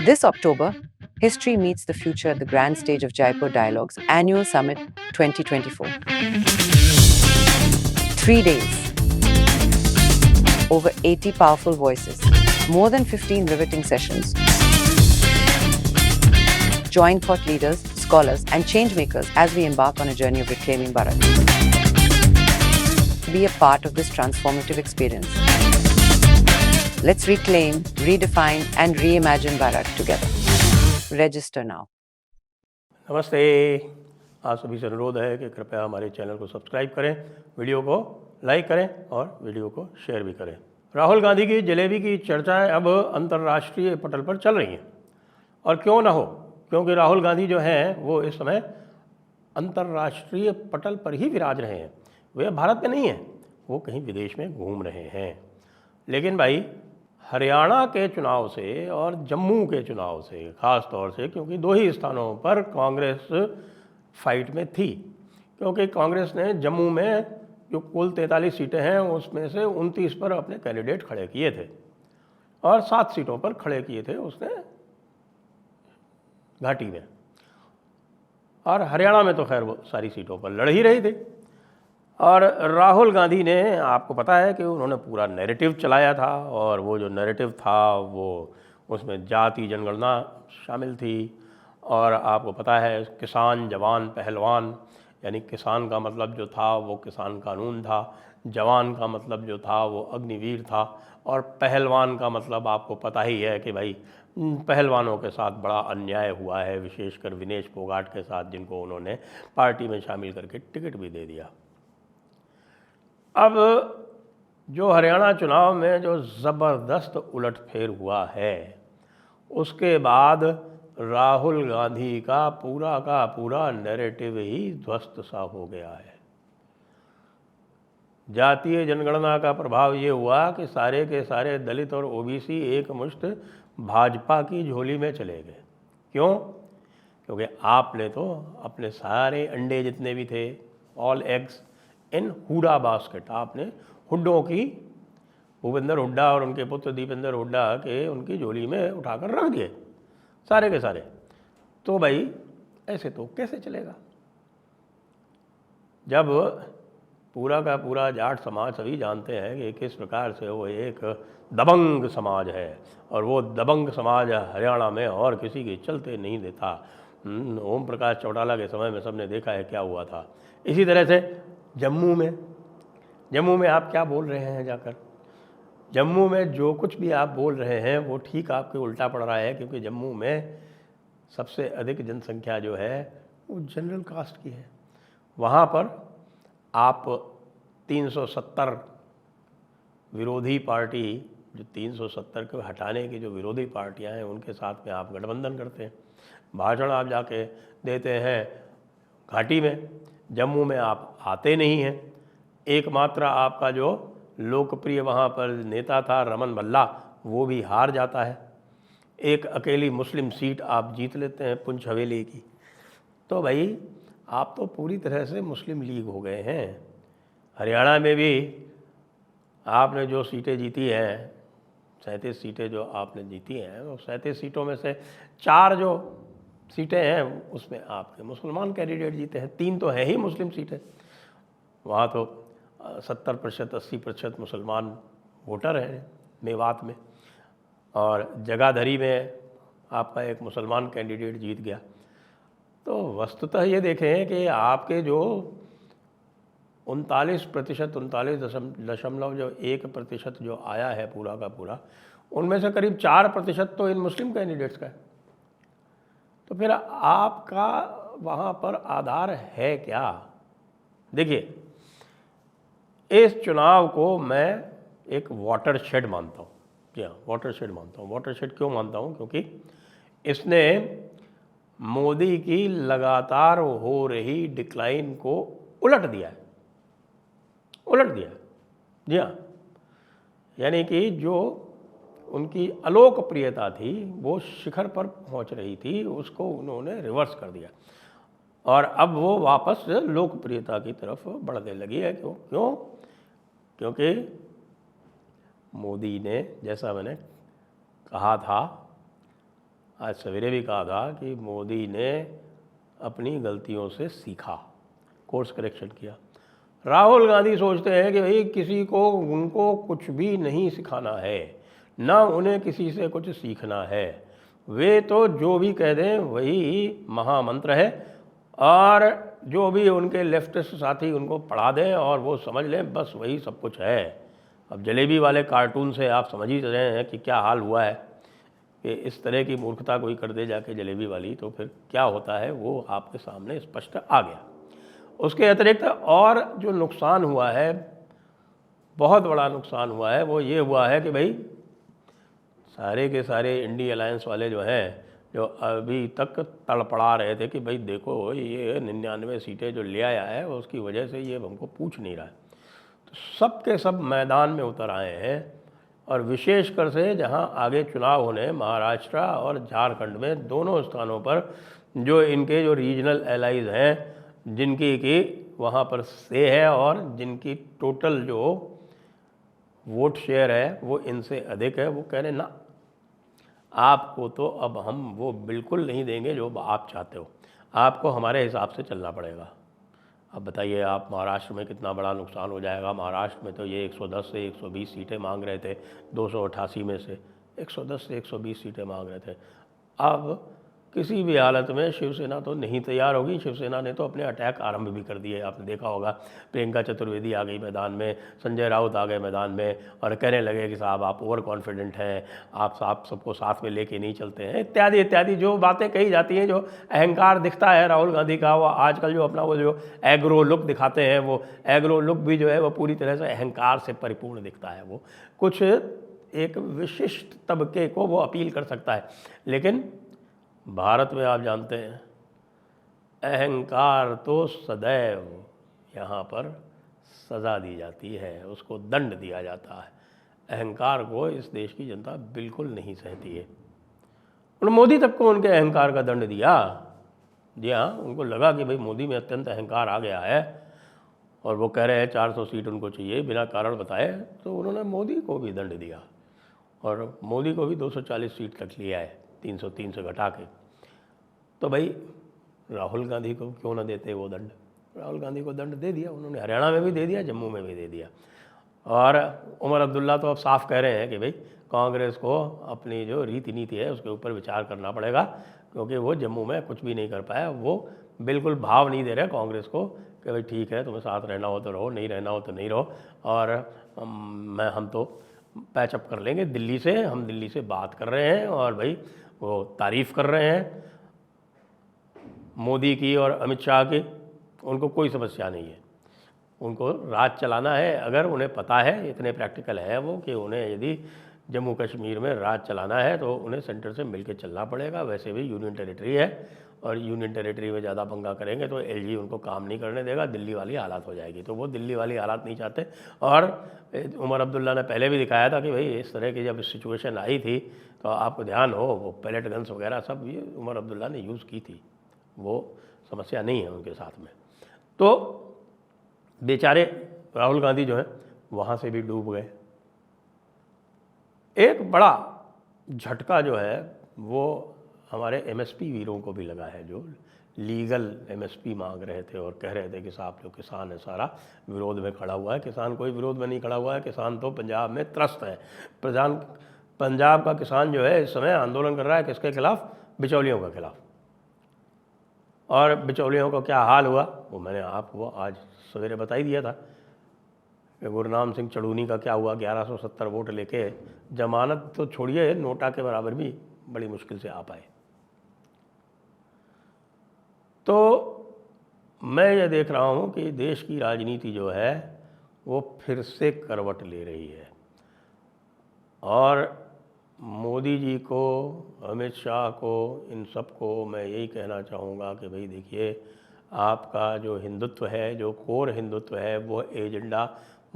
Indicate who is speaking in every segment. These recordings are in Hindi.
Speaker 1: This October, history meets the future at the grand stage of Jaipur Dialogues Annual Summit 2024. 3 days, over 80 powerful voices, more than 15 riveting sessions. Join thought leaders, scholars, and changemakers as we embark on a journey of reclaiming Bharat. Be a part of this transformative experience. Let's reclaim, redefine, and reimagine Bharat together. Register now.
Speaker 2: नमस्ते। आप सभी से अनुरोध है कि कृपया हमारे चैनल को सब्सक्राइब करें, वीडियो को लाइक करें और वीडियो को शेयर भी करें। राहुल गांधी की जलेबी की चर्चाएं अब अंतर्राष्ट्रीय पटल पर चल रही हैं, और क्यों ना हो, क्योंकि राहुल गांधी जो हैं वो इस समय अंतर्राष्ट्रीय पटल पर ही विराज रहे हैं। वे भारत में नहीं हैं, वो कहीं विदेश में घूम रहे हैं। लेकिन भाई, हरियाणा के चुनाव से और जम्मू के चुनाव से ख़ास तौर से, क्योंकि दो ही स्थानों पर कांग्रेस फाइट में थी, क्योंकि कांग्रेस ने जम्मू में जो कुल 43 सीटें हैं उसमें से 29 पर अपने कैंडिडेट खड़े किए थे और 7 सीटों पर खड़े किए थे उसने घाटी में, और हरियाणा में तो खैर वो सारी सीटों पर लड़ ही रही थी। और राहुल गांधी ने, आपको पता है कि उन्होंने पूरा नैरेटिव चलाया था, और वो जो नैरेटिव था वो उसमें जाति जनगणना शामिल थी, और आपको पता है किसान जवान पहलवान, यानी किसान का मतलब जो था वो किसान कानून था, जवान का मतलब जो था वो अग्निवीर था, और पहलवान का मतलब आपको पता ही है कि भाई पहलवानों के साथ बड़ा अन्याय हुआ है, विशेषकर विनेश फोगाट के साथ, जिनको उन्होंने पार्टी में शामिल करके टिकट भी दे दिया। अब जो हरियाणा चुनाव में जो ज़बरदस्त उलटफेर हुआ है, उसके बाद राहुल गांधी का पूरा नैरेटिव ही ध्वस्त सा हो गया है। जातीय जनगणना का प्रभाव ये हुआ कि सारे के सारे दलित और ओबीसी एक मुश्त भाजपा की झोली में चले गए। क्यों? क्योंकि आपने तो अपने सारे अंडे जितने भी थे, all eggs in Hooda basket, आपने हुड्डों की, भूपेंद्र हुड्डा और उनके पुत्र दीपेंद्र हुड्डा के, उनकी झोली में उठाकर रख दिए सारे के सारे। तो भाई ऐसे तो कैसे चलेगा, जब पूरा का पूरा जाट समाज सभी जानते हैं कि किस प्रकार से वो एक दबंग समाज है, और वो दबंग समाज हरियाणा में और किसी की चलते नहीं देता। ओम प्रकाश चौटाला के समय में सबने देखा है क्या हुआ था। इसी तरह से जम्मू में आप क्या बोल रहे हैं जाकर, जम्मू में जो कुछ भी आप बोल रहे हैं वो ठीक आपके उल्टा पड़ रहा है, क्योंकि जम्मू में सबसे अधिक जनसंख्या जो है वो जनरल कास्ट की है। वहाँ पर आप 370 विरोधी पार्टी, जो 370 को हटाने की जो विरोधी पार्टियां हैं उनके साथ में आप गठबंधन करते हैं, भाषण आप जाके देते हैं घाटी में। जम्मू में आप आते नहीं हैं। एकमात्र आपका जो लोकप्रिय वहाँ पर नेता था रमन भल्ला, वो भी हार जाता है। एक अकेली मुस्लिम सीट आप जीत लेते हैं पुंछ हवेली की। तो भाई आप तो पूरी तरह से मुस्लिम लीग हो गए हैं। हरियाणा में भी आपने जो सीटें जीती हैं, 37 सीटें जो आपने जीती हैं, वो 37 सीटों में से 4 जो सीटें हैं उसमें आपके मुसलमान कैंडिडेट जीते हैं। 3 तो हैं ही मुस्लिम सीटें। वहाँ तो 70% 80% मुसलमान वोटर हैं मेवात में, और जगाधरी में आपका एक मुसलमान कैंडिडेट जीत गया। तो वस्तुतः ये देखें कि आपके जो 39%, 39.1% जो आया है पूरा का पूरा, उनमें से करीब 4% तो इन मुस्लिम कैंडिडेट्स का है। तो फिर आपका वहाँ पर आधार है क्या? देखिए, इस चुनाव को मैं एक वाटरशेड मानता हूँ। क्या वाटरशेड मानता हूँ? वाटरशेड क्यों मानता हूँ? क्योंकि इसने मोदी की लगातार हो रही डिक्लाइन को उलट दिया है। जी हाँ, यानी कि जो उनकी अलोकप्रियता थी, वो शिखर पर पहुंच रही थी, उसको उन्होंने रिवर्स कर दिया, और अब वो वापस लोकप्रियता की तरफ बढ़ने लगी है। क्यों? क्योंकि मोदी ने, जैसा मैंने कहा था आज सवेरे भी कहा था कि मोदी ने अपनी गलतियों से सीखा, कोर्स करेक्शन किया। राहुल गांधी सोचते हैं कि भाई किसी को उनको कुछ भी नहीं सिखाना है, ना उन्हें किसी से कुछ सीखना है, वे तो जो भी कह दें वही महामंत्र है, और जो भी उनके लेफ्टिस्ट साथी उनको पढ़ा दें और वो समझ लें बस वही सब कुछ है। अब जलेबी वाले कार्टून से आप समझ ही रहे हैं कि क्या हाल हुआ है कि इस तरह की मूर्खता कोई कर दे जाके जलेबी वाली, तो फिर क्या होता है वो आपके सामने स्पष्ट आ गया। उसके अतिरिक्त और जो नुकसान हुआ है, बहुत बड़ा नुकसान हुआ है, वो ये हुआ है कि भाई सारे के सारे इंडी अलायंस वाले जो हैं, जो अभी तक तड़पड़ा रहे थे कि भाई देखो ये 99 सीटें जो ले आया है उसकी वजह से ये हमको पूछ नहीं रहा है, तो सब के सब मैदान में उतर आए हैं। और विशेषकर से जहां आगे चुनाव होने महाराष्ट्र और झारखंड में, दोनों स्थानों पर जो इनके जो रीजनल एलाइज हैं, जिनकी कि वहाँ पर से है और जिनकी टोटल जो वोट शेयर है वो इनसे अधिक है, वो कह रहे ना आपको तो अब हम वो बिल्कुल नहीं देंगे जो आप चाहते हो, आपको हमारे हिसाब से चलना पड़ेगा। अब बताइए आप महाराष्ट्र में कितना बड़ा नुकसान हो जाएगा। महाराष्ट्र में तो ये 110 से 120 सीटें मांग रहे थे, 288 में से 110 से 120 सीटें मांग रहे थे। अब किसी भी हालत में शिवसेना तो नहीं तैयार होगी। शिवसेना ने तो अपने अटैक आरंभ भी कर दिए, आपने देखा होगा। प्रियंका चतुर्वेदी आ गई मैदान में, संजय राउत आ गए मैदान में और कहने लगे कि साहब आप ओवर कॉन्फिडेंट हैं, आप सबको साथ में लेके नहीं चलते हैं, इत्यादि इत्यादि जो बातें कही जाती हैं। जो अहंकार दिखता है राहुल गांधी का, वो आजकल जो अपना वो जो एग्रो लुक दिखाते हैं, वो एग्रो लुक भी जो है वो पूरी तरह से अहंकार से परिपूर्ण दिखता है। वो कुछ एक विशिष्ट तबके को वो अपील कर सकता है, लेकिन भारत में आप जानते हैं अहंकार तो सदैव यहाँ पर सज़ा दी जाती है, उसको दंड दिया जाता है। अहंकार को इस देश की जनता बिल्कुल नहीं सहती है। और मोदी तक को उनके अहंकार का दंड दिया। जी हाँ, उनको लगा कि भाई मोदी में अत्यंत अहंकार आ गया है और वो कह रहे हैं 400 सीट उनको चाहिए बिना कारण बताए, तो उन्होंने मोदी को भी दंड दिया और मोदी को भी 240 सीट तक लिया है, 303 से घटा के। तो भाई राहुल गांधी को क्यों ना देते वो दंड। राहुल गांधी को दंड दे दिया उन्होंने, हरियाणा में भी दे दिया, जम्मू में भी दे दिया। और उमर अब्दुल्ला तो अब साफ कह रहे हैं कि भाई कांग्रेस को अपनी जो रीति नीति है उसके ऊपर विचार करना पड़ेगा, क्योंकि वो जम्मू में कुछ भी नहीं कर पाया। वो बिल्कुल भाव नहीं दे रहे कांग्रेस को कि भाई ठीक है तुम्हें साथ रहना हो तो रहो, नहीं रहना हो तो नहीं रहो, और हम तो पैचअप कर लेंगे दिल्ली से। हम दिल्ली से बात कर रहे हैं और भाई वो तारीफ़ कर रहे हैं मोदी की और अमित शाह की। उनको कोई समस्या नहीं है, उनको राज चलाना है। अगर उन्हें पता है, इतने प्रैक्टिकल है वो, कि उन्हें यदि जम्मू कश्मीर में राज चलाना है तो उन्हें सेंटर से मिलकर चलना पड़ेगा। वैसे भी यूनियन टेरिटरी है और यूनियन टेरिटरी में ज़्यादा पंगा करेंगे तो एलजी उनको काम नहीं करने देगा, दिल्ली वाली हालात हो जाएगी। तो वो दिल्ली वाली हालात नहीं चाहते। और उमर अब्दुल्ला ने पहले भी दिखाया था कि भाई इस तरह की जब सिचुएशन आई थी तो आपको ध्यान हो, वो पैलेट गन्स वगैरह सब ये उमर अब्दुल्ला ने यूज़ की थी, वो समस्या नहीं है उनके साथ में। तो बेचारे राहुल गांधी जो है वहाँ से भी डूब गए। एक बड़ा झटका जो है वो हमारे एमएसपी वीरों को भी लगा है, जो लीगल एमएसपी मांग रहे थे और कह रहे थे कि साहब जो किसान है सारा विरोध में खड़ा हुआ है। किसान कोई विरोध में नहीं खड़ा हुआ है, किसान तो पंजाब में त्रस्त है। पंजाब का किसान जो है इस समय आंदोलन कर रहा है किसके खिलाफ? बिचौलियों के खिलाफ। और बिचौलियों को क्या हाल हुआ वो मैंने आपको आज सवेरे बता ही दिया था कि गुरनाम सिंह चढ़ूनी का क्या हुआ। 1170 वोट लेके जमानत तो छोड़िए, नोटा के बराबर भी बड़ी मुश्किल से आ पाए। तो मैं ये देख रहा हूँ कि देश की राजनीति जो है वो फिर से करवट ले रही है और मोदी जी को, अमित शाह को, इन सब को मैं यही कहना चाहूँगा कि भाई देखिए, आपका जो हिंदुत्व है, जो कोर हिंदुत्व है, वो एजेंडा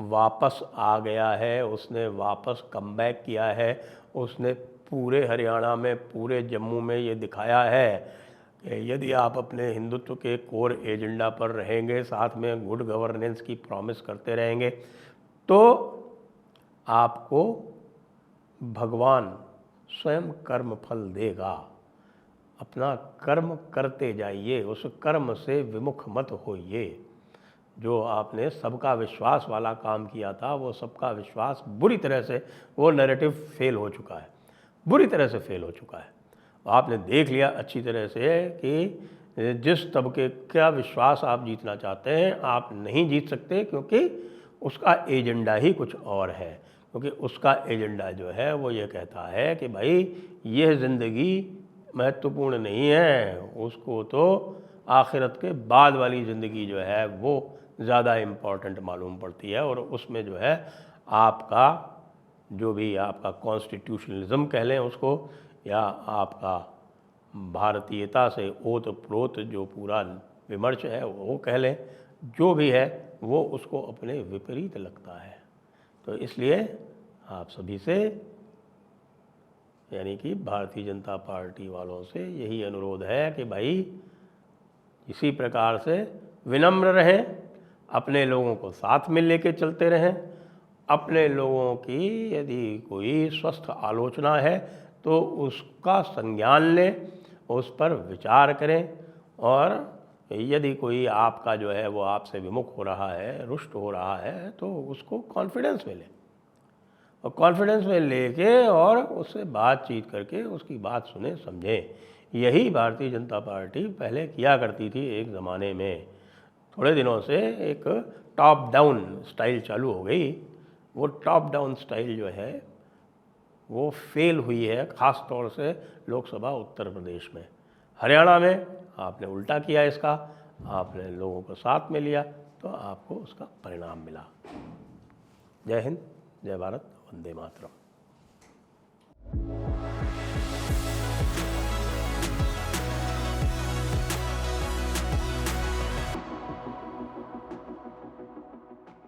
Speaker 2: वापस आ गया है। उसने वापस कमबैक किया है। उसने पूरे हरियाणा में, पूरे जम्मू में ये दिखाया है कि यदि आप अपने हिंदुत्व के कोर एजेंडा पर रहेंगे, साथ में गुड गवर्नेंस की प्रॉमिस करते रहेंगे, तो आपको भगवान स्वयं कर्म फल देगा। अपना कर्म करते जाइए, उस कर्म से विमुख मत होइए। जो आपने सबका विश्वास वाला काम किया था, वो सबका विश्वास बुरी तरह से, वो नैरेटिव फेल हो चुका है, बुरी तरह से फेल हो चुका है। आपने देख लिया अच्छी तरह से कि जिस तबके का विश्वास आप जीतना चाहते हैं, आप नहीं जीत सकते, क्योंकि उसका एजेंडा ही कुछ और है। क्योंकि उसका एजेंडा जो है वो ये कहता है कि भाई यह ज़िंदगी महत्वपूर्ण नहीं है, उसको तो आखिरत के बाद वाली ज़िंदगी जो है वो ज़्यादा इम्पॉर्टेंट मालूम पड़ती है। और उसमें जो है आपका जो भी आपका कॉन्स्टिट्यूशनलिज्म कह लें उसको, या आपका भारतीयता से ओत-प्रोत जो पूरा विमर्श है वो कह लें, जो भी है वो उसको अपने विपरीत लगता है। तो इसलिए आप सभी से, यानी कि भारतीय जनता पार्टी वालों से यही अनुरोध है कि भाई इसी प्रकार से विनम्र रहें, अपने लोगों को साथ में लेके चलते रहें। अपने लोगों की यदि कोई स्वस्थ आलोचना है तो उसका संज्ञान लें, उस पर विचार करें, और यदि कोई आपका जो है वो आपसे विमुख हो रहा है, रुष्ट हो रहा है, तो उसको कॉन्फिडेंस में लें, और कॉन्फिडेंस में लेके और उससे बातचीत करके उसकी बात सुने समझें। यही भारतीय जनता पार्टी पहले किया करती थी एक ज़माने में। थोड़े दिनों से एक टॉप डाउन स्टाइल चालू हो गई। वो टॉप डाउन स्टाइल जो है वो फेल हुई है, ख़ास तौर से लोकसभा उत्तर प्रदेश में। हरियाणा में आपने उल्टा किया इसका, आपने लोगों को साथ में लिया, तो आपको उसका परिणाम मिला। जय हिंद, जय भारत, वंदे मातरम।